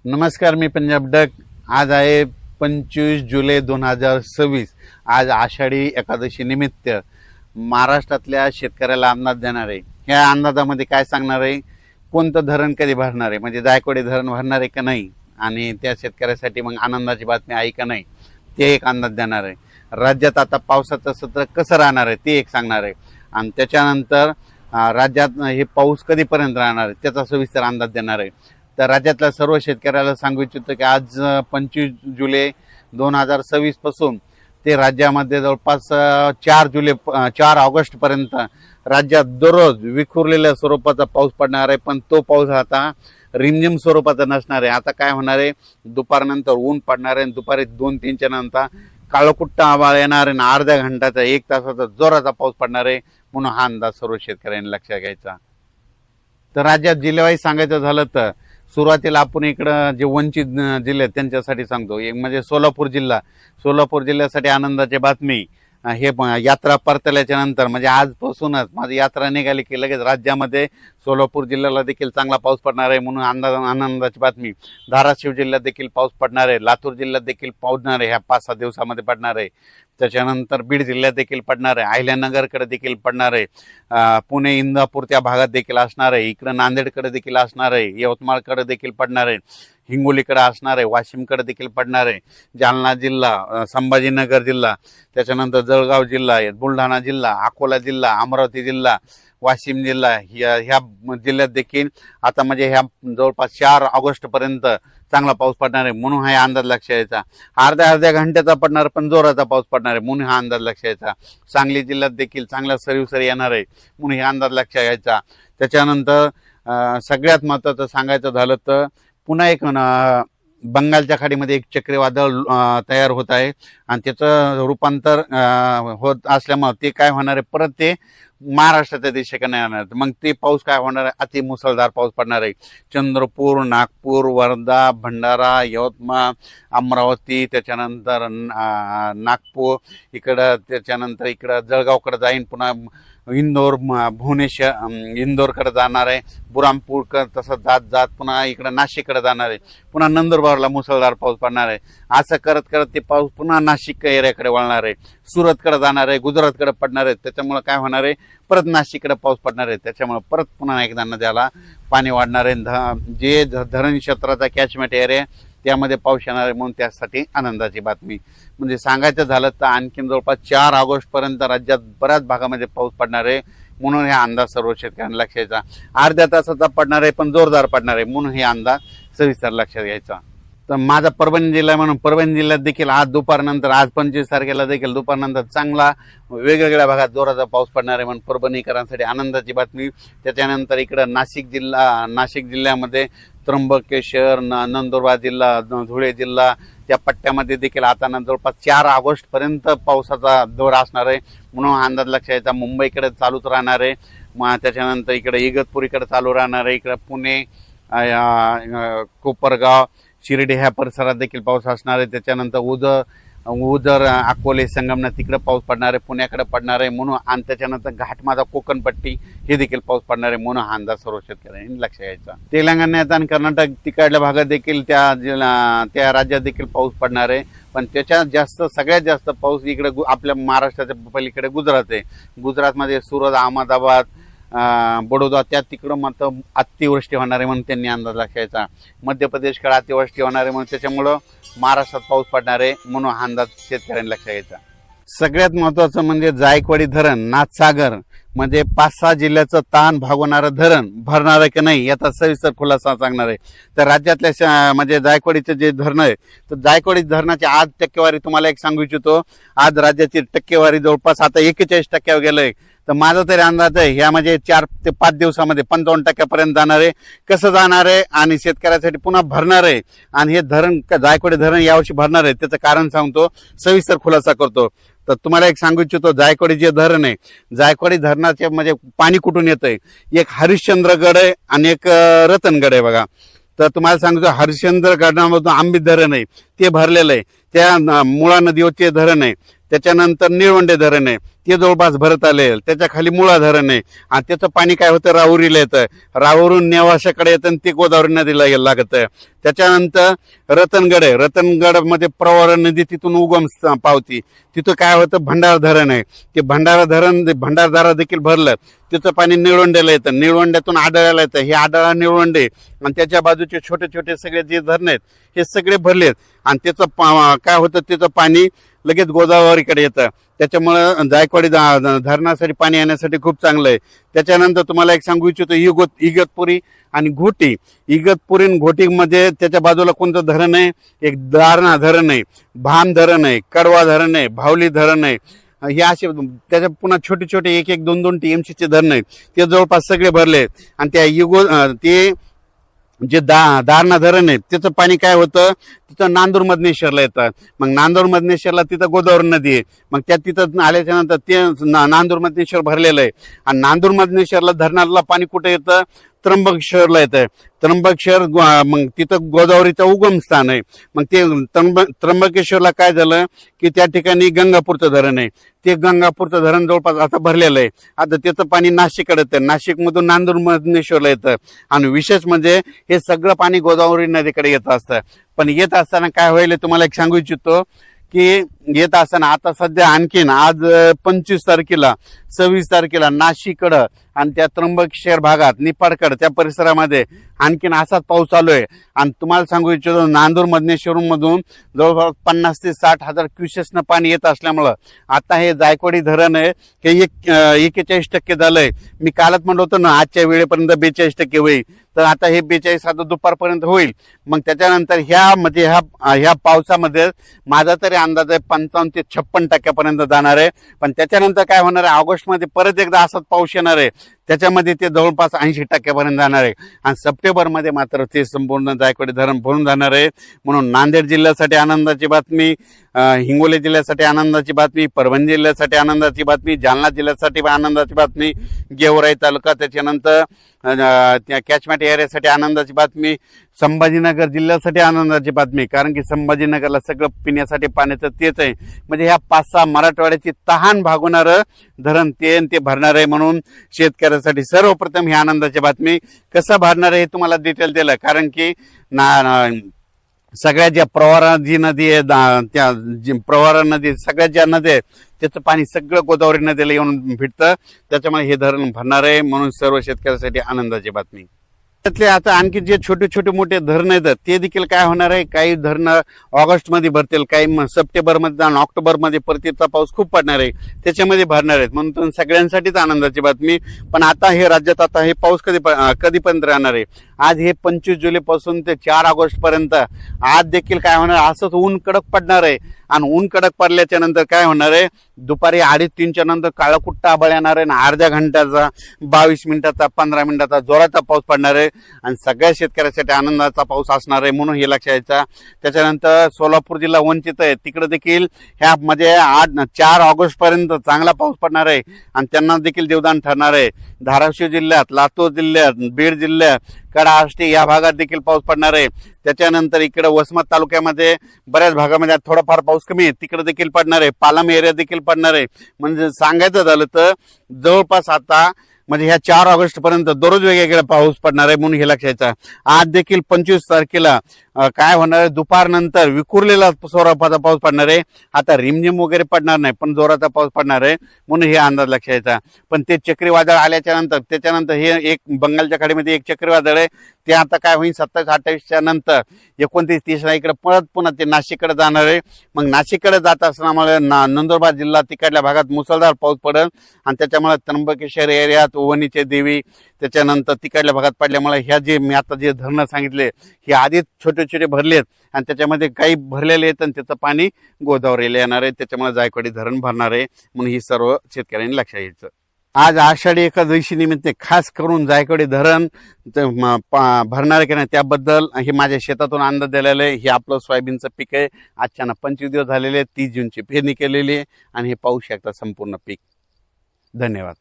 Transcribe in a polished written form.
नमस्कार, मी पंजाब डक। आज आहे 25 जुलै 2026। आज आषाढी एकादशी निमित्त महाराष्ट्रातल्या शेतकऱ्याला अंदाज देणार आहे। ह्या अंदाजामध्ये काय सांगणार आहे, कोणतं धरण कधी भरणार आहे, म्हणजे जायकवाडी धरण भरणार आहे का नाही, आणि त्या शेतकऱ्यासाठी मग आनंदाची बातमी आहे का नाही, ते एक अंदाज देणार आहे। राज्यात आता पावसाचं सत्र कसं राहणार आहे ते एक सांगणार आहे, आणि त्याच्यानंतर राज्यात हे पाऊस कधीपर्यंत राहणार आहे त्याचा सविस्तर अंदाज देणार आहे। तर राज्यातल्या सर्व शेतकऱ्याला सांगू इच्छितो की आज 25 जुलै 2026 पासून ते राज्यामध्ये जवळपास 4 ऑगस्ट पर्यंत राज्यात दररोज विखुरलेल्या स्वरूपाचा पाऊस पडणार आहे। पण तो पाऊस आता रिमझिम स्वरूपाचा नसणार आहे। आता काय होणार आहे, दुपारनंतर ऊन पडणार आहे, दुपारी 2-3च्या नंतर काळकुट्ट आभाळ येणार आहे, अर्ध्या घंटाचा 1 तासाचा जोराचा पाऊस पडणार आहे, म्हणून हा अंदाज सर्व शेतकऱ्यांनी लक्षात घ्यायचा। तर राज्यात जिल्ह्यावाईज सांगायचं झालं तर सुरुवातीला आपण इकडं जे वंचित जिल्हे आहेत त्यांच्यासाठी सांगतो। एक म्हणजे सोलापूर जिल्ह्यासाठी आनंदाची बातमी। हे यात्रा परतल्याच्या नंतर म्हणजे आजपासूनच माझी यात्रा निघाली की लगेच राज्यामध्ये सोलापूर जिल्ह्याला देखील चांगला पाऊस पडणार आहे, म्हणून आनंदाची बातमी। धाराशिव जिल्ह्यात देखील पाऊस पडणार आहे, लातूर जिल्ह्यात देखील पडणार आहे, ह्या 5-6 दिवसामध्ये पडणार आहे। त्याच्यानंतर बीड जिल्ह्यात देखील पडणार आहे, अहिल्यानगरकडे देखील पडणार आहे, पुणे इंदापूर त्या भागात देखील असणार आहे, इकडे नांदेडकडे देखील असणार आहे, यवतमाळकडे देखील पडणार आहे, हिंगोलीकडे असणार आहे, वाशिमकडे देखील पडणार आहे, जालना जिल्हा, संभाजीनगर जिल्हा, त्याच्यानंतर जळगाव जिल्हा, बुलढाणा जिल्हा, अकोला जिल्हा, अमरावती जिल्हा, वाशिम जिल्हा, ह्या जिल्ह्यात देखील आता म्हणजे ह्या जवळपास 4 ऑगस्ट पर्यंत चांगला पाऊस पडणार आहे, म्हणून हा अंदाज लक्षात यायचा। अर्ध्या घंट्याचा पडणार पण जोराचा पाऊस पडणार आहे, म्हणून हा अंदाज लक्षात यायचा। सांगली जिल्ह्यात देखील चांगल्या सरी येणार आहे, म्हणून हा अंदाज लक्षात यायचा। त्याच्यानंतर सगळ्यात महत्त्वाचं सांगायचं झालं तर पुन्हा एक बंगालच्या खाडीमध्ये एक चक्रीवादळ तयार होत आहे, आणि त्याचं रूपांतर होत असल्यामुळे ते काय होणार आहे, परत ते महाराष्ट्राच्या दिशेकडे येणार, मग ते पाऊस काय होणार आहे, अति मुसळधार पाऊस पडणार आहे। चंद्रपूर, नागपूर, वर्धा, भंडारा, यवतमाळ, अमरावती, त्याच्यानंतर नागपूर इकडं, त्याच्यानंतर इकडं जळगावकडे जाईन, पुन्हा इंदोर, भुवनेश्वर, इंदोरकडे जाणार आहे, बुरामपूरकडे तसं जात पुन्हा इकडं नाशिककडे जाणार आहे, पुन्हा नंदुरबारला मुसळधार पाऊस पडणार आहे। असं करत करत ते पाऊस पुन्हा नाशिक एरियाकडे वळणार आहे, सुरतकडे जाणार आहे, गुजरातकडे पडणार आहे, त्याच्यामुळे काय होणार आहे, परत नाशिककडे पाऊस पडणार आहे, त्याच्यामुळे परत पुन्हा एकदा नद्याला पाणी वाढणार आहे। जे धरण क्षेत्राचा कॅचमेंट एरिया त्यामध्ये पाऊस येणार आहे, म्हणून त्यासाठी आनंदाची बातमी। म्हणजे सांगायचं झालं तर आणखीन जवळपास 4 ऑगस्ट पर्यंत राज्यात बऱ्याच भागामध्ये पाऊस पडणार आहे, म्हणून हे अंदाज सर्व शेतकऱ्यांना लक्षात घ्यायचा। अर्ध्या तासाचा पडणार आहे पण जोरदार पडणार आहे, म्हणून हे अंदाज सविस्तर लक्षात घ्यायचा। तर माझा परभणी जिल्हा म्हणून परभणी जिल्ह्यात देखील आज दुपारनंतर, आज 25 तारखेला देखील दुपारनंतर चांगला वेगवेगळ्या भागात जोराचा पाऊस पडणार आहे, म्हणून परभणीकरांसाठी आनंदाची बातमी। त्याच्यानंतर इकडं नाशिक जिल्ह्यामध्ये त्र्यंबकेश्वर, नंदुरबार जिल्हा, धुळे जिल्हा त्या पट्ट्यामध्ये देखील आता जवळपास 4 ऑगस्ट पर्यंत पावसाचा दौर असणार आहे, म्हणून अंदाज लक्षात यायचा। मुंबईकडे चालूच राहणार आहे, त्याच्यानंतर इकडे इगतपुरीकडे चालू राहणार आहे, इकडे पुणे, कोपरगाव, शिर्डी ह्या परिसरात देखील पाऊस असणार आहे। त्याच्यानंतर उदर, अकोले, संगमनेर तिकडे पाऊस पडणार आहे, पुण्याकडे पडणार आहे, म्हणून, आणि त्याच्यानंतर घाटमाथा, कोकणपट्टी हे देखील पाऊस पडणार आहे, म्हणून हा अंदाज सर्व शेतकऱ्यांनी लक्षात घ्यायचा। तेलंगणात आणि कर्नाटक तिकडल्या भागात देखील त्या राज्यात देखील पाऊस पडणार आहे, पण त्याच्यात सगळ्यात जास्त पाऊस इकडे आपल्या महाराष्ट्राच्या पलीकडे गुजरात आहे। गुजरातमध्ये सुरत, अहमदाबाद, बडोदा त्या तिकडं मात्र अतिवृष्टी होणार आहे, म्हणून त्यांनी अंदाज लक्षायचा। मध्य प्रदेशकडे अतिवृष्टी होणार आहे, म्हणून त्याच्यामुळं महाराष्ट्रात पाऊस पडणार आहे, म्हणून हा अंदाज शेतकऱ्यांनी लक्षात घ्यायचा। सगळ्यात महत्वाचं म्हणजे जायकवाडी धरण, नाथसागर म्हणजे 5-6 जिल्ह्याचं ताण भागवणारं धरण भरणार आहे की नाही याचा सविस्तर खुलासा सांगणार आहे। तर राज्यातल्या म्हणजे जायकवाडीचे जे धरण आहे, तर जायकवाडी धरणाची आज टक्केवारी तुम्हाला एक सांगू इच्छितो। आज राज्याची टक्केवारी जवळपास आता 41% गेलंय, तर माझा तरी अंदाज आहे ह्या म्हणजे 4 ते 5 दिवसामध्ये 55% जाणार आहे। कसं जाणार आहे आणि शेतकऱ्यासाठी पुन्हा भरणार आहे, आणि हे धरण जायकवाडी धरण यावर्षी भरणार आहे त्याचं कारण सांगतो, सविस्तर खुलासा करतो। तर तुम्हाला एक सांगू इच्छितो, जायकवाडी जे धरण आहे, जायकवाडी धरणाचे म्हणजे पाणी कुठून येतंय, एक हरिश्चंद्रगड आहे आणि एक रतनगड आहे बघा। तर तुम्हाला सांगतो, हरिश्चंद्रगडामधून आंबी धरण आहे ते भरलेलं आहे, त्या मुळा नदीवरचे धरण आहे त्याच्यानंतर निळवंडे धरण आहे, ते जवळपास भरत आले. त्याच्या खाली मुळा धरण आहे आणि त्याचं पाणी काय होतं, राहुरीला येतं, राहुरून नेवाशाकडे येतं आणि ते गोदावरी नदीला लागतं. त्याच्यानंतर रतनगड आहे, रतनगडमध्ये प्रवरा नदी तिथून उगम पावती. तिथं काय होतं, भंडारा धरण आहे, ते भंडारदारा देखील भरलं. तिचं पाणी निळवंड्याला येतं, निळवंड्यातून आढळायला येतं. हे आढळा निळवंडे आणि त्याच्या बाजूचे छोटे छोटे सगळे जे धरण आहेत हे सगळे भरलेत आणि त्याचं काय होतं, त्याचं पाणी लगेच गोदावरीकडे येतं. त्याच्यामुळं जायकवाडी धरणासाठी पाणी येण्यासाठी खूप चांगलं आहे. त्याच्यानंतर तुम्हाला एक सांगू इच्छितो, इगतपुरी आणि घोटी. इगतपुरी आणि घोटीमध्ये त्याच्या बाजूला कोणतं धरण आहे, एक दारणा धरण आहे, भाम धरण आहे, कडवा धरण आहे, भावली धरण आहे. हे असे त्याच्या पुन्हा छोटे छोटे 1-1, 2-2 TMCचे धरण आहेत, ते जवळपास सगळे भरले. आणि त्या ते जे दारणा धरण आहे त्याचं पाणी काय होतं, तिथं नांदूर मधनेश्वरला येतं. मग नांदूर मधनेश्वरला तिथं गोदावरी नदी आहे. मग त्या तिथं आल्याच्या नंतर ते नांदूर मधनेश्वर भरलेलं आहे. आणि नांदूर मधनेश्वरला धरणाला पाणी कुठे येतं, त्र्यंबकेश्वरला येतं. त्र्यंबकेश्वर मग तिथं गोदावरीचं उगम स्थान आहे. मग ते त्र्यंबकेश्वरला काय झालं की त्या ठिकाणी गंगापूरचं धरण आहे. ते गंगापूरचं धरण जवळपास आता भरलेलं आहे. आता त्याचं पाणी नाशिककडे येतं, नाशिकमधून नांदूर मधनेश्वरला येतं. आणि विशेष म्हणजे हे सगळं पाणी गोदावरी नदीकडे येत असतं. पण येत असताना काय होईल तुम्हाला एक सांगू इच्छितो की येत असताना आता सध्या आणखीन आज 25 तारखेला 26 तारखेला नाशिककडं आणि त्या त्र्यंबकेश्वर भागात निपाडकडं त्या परिसरामध्ये आणखीन असाच पाऊस चालू आहे. आणि तुम्हाला सांगू इच्छितो, नांदूर मधनेश्वर मधून जवळपास 50 ते 60 हजार क्युसेसनं पाणी येत असल्यामुळं आता हे जायकवाडी धरण आहे हे 41% झालंय. मी कालच म्हणलं होतं ना आजच्या वेळेपर्यंत 42% होईल, तर आता हे 42 आता दुपारपर्यंत होईल. मग त्याच्यानंतर ह्या पावसामध्ये माझा तरी अंदाज आहे 55 ते 56% जाणार आहे. पण त्याच्यानंतर काय होणार आहे, ऑगस्टमध्ये परत एकदा असाच पाऊस येणार आहे, त्याच्यामध्ये ते जवळपास 80% जाणार आहे. आणि सप्टेंबरमध्ये मात्र ते संपूर्ण जायकवाडी धरण भरून जाणार आहे. म्हणून नांदेड जिल्ह्यासाठी आनंदाची बातमी, हिंगोली जिल्ह्यासाठी आनंदाची बातमी, परभणी जिल्ह्यासाठी आनंदाची बातमी, जालना जिल्ह्यासाठी आनंदाची बातमी, गेवराई तालुका, त्याच्यानंतर त्या कॅचमेंट एरियासाठी आनंदाची बातमी, संभाजीनगर जिल्ह्यासाठी आनंदाची बातमी. कारण की संभाजीनगरला सगळं पिण्यासाठी पाण्याचं तेच आहे. म्हणजे ह्या 5-6 मराठवाड्याची तहान भागवणारं धरण ते भरणार आहे. म्हणून शेतकऱ्यासाठी सर्वप्रथम ही आनंदाची बातमी. कसं भरणार आहे हे तुम्हाला डिटेल दिलं. कारण की सगळ्या ज्या प्रवारा जी नदी आहे त्या प्रवारा नदी सगळ्यात ज्या नदी आहे त्याचं पाणी सगळं गोदावरी नदीला येऊन भेटतं. त्याच्यामुळे हे धरण भरणार आहे. म्हणून सर्व शेतकऱ्यासाठी आनंदाची बातमी. त्यातले आता आणखी जे छोटे छोटे मोठे धरण आहेत ते देखील काय होणार आहे, काही धरणं ऑगस्टमध्ये भरतील, काही सप्टेंबरमध्ये आणि ऑक्टोबरमध्ये परतीचा पाऊस खूप पडणार आहे त्याच्यामध्ये भरणार आहेत. म्हणून सगळ्यांसाठीच आनंदाची बातमी. पण आता हे राज्यात आता हे पाऊस कधीपर्यंत राहणार आहे, आज हे 25 जुलैपासून ते 4 ऑगस्ट पर्यंत आज देखील काय होणार, असंच ऊन कडक पडणार आहे. आणि ऊन कडक पडल्याच्या नंतर काय होणार आहे, दुपारी 2:30-3च्या नंतर काळाकुट्टा आभाळ येणार आहे आणि अर्ध्या घंट्याचा 22 मिनिटाचा 15 मिनिटाचा जोराचा पाऊस पडणार आहे. आणि सगळ्या शेतकऱ्यासाठी आनंदाचा पाऊस असणार आहे, म्हणून हे लक्षात घ्यायचं. त्याच्यानंतर सोलापूर जिल्हा वंचित आहे, तिकडे देखील ह्यामध्ये 4 ऑगस्ट पर्यंत चांगला पाऊस पडणार आहे आणि त्यांना देखील देवदान ठरणार आहे. धाराशिव जिल्ह्यात, लातूर जिल्ह्यात, बीड जिल्ह्यात, कडाष्टी या भागात देखील पाऊस पडणार आहे. त्याच्यानंतर इकडे वसमत तालुक्यामध्ये बऱ्याच भागामध्ये थोडाफार पाऊस कमी आहे, तिकडे देखील पडणार आहे. पालम एरिया देखील पडणार आहे. म्हणजे सांगायचं झालं तर जवळपास आता म्हणजे ह्या 4 ऑगस्ट पर्यंत दररोज वेगवेगळा पाऊस पडणार आहे, म्हणून हे लक्षायचं. आज देखील 25 तारखेला काय होणार आहे, दुपारनंतर विखुरलेला स्वरूपाचा पाऊस पडणार आहे. आता रिमझिम वगैरे पडणार नाही, पण जोराचा पाऊस पडणार आहे, म्हणून हे अंदाज लक्षायचा. पण ते चक्रीवादळ आल्याच्या नंतर त्याच्यानंतर हे एक बंगालच्या खाडीमध्ये एक चक्रीवादळ आहे, ते आता काय होईल 27-28च्या नंतर 29-30ला इकडे परत पुन्हा ते नाशिककडे जाणार आहे. मग नाशिककडे जात असल्यामुळे नंदुरबार जिल्हा तिकडल्या भागात मुसळधार पाऊस पडेल आणि त्याच्यामुळे त्र्यंबकेश्वर एरियात वणीचे देवी त्याच्यानंतर तिकडल्या भागात पडल्यामुळे ह्या जे मी आता जे धरणं सांगितले हे आधीच छोटे छोटे भरलेत आणि त्याच्यामध्ये काही भरलेले आहेत आणि त्याचं पाणी गोदावरीला येणार आहे. त्याच्यामुळे जायकवाडी धरण भरणार आहे, म्हणून ही सर्व शेतकऱ्यांनी लक्षात घ्यायचं. आज आषाढी एकादशी निमित्त खास करून जायकवाडी धरण भरणार की नाही त्याबद्दल हे माझ्या शेतातून अंदाज दिलेला आहे. हे आपलं सोयाबीनचं पीक आहे. आजच्यानं 25 दिवस झालेले, 30 जूनची पेरणी केलेली आहे आणि हे पाहू शकता संपूर्ण पीक. धन्यवाद.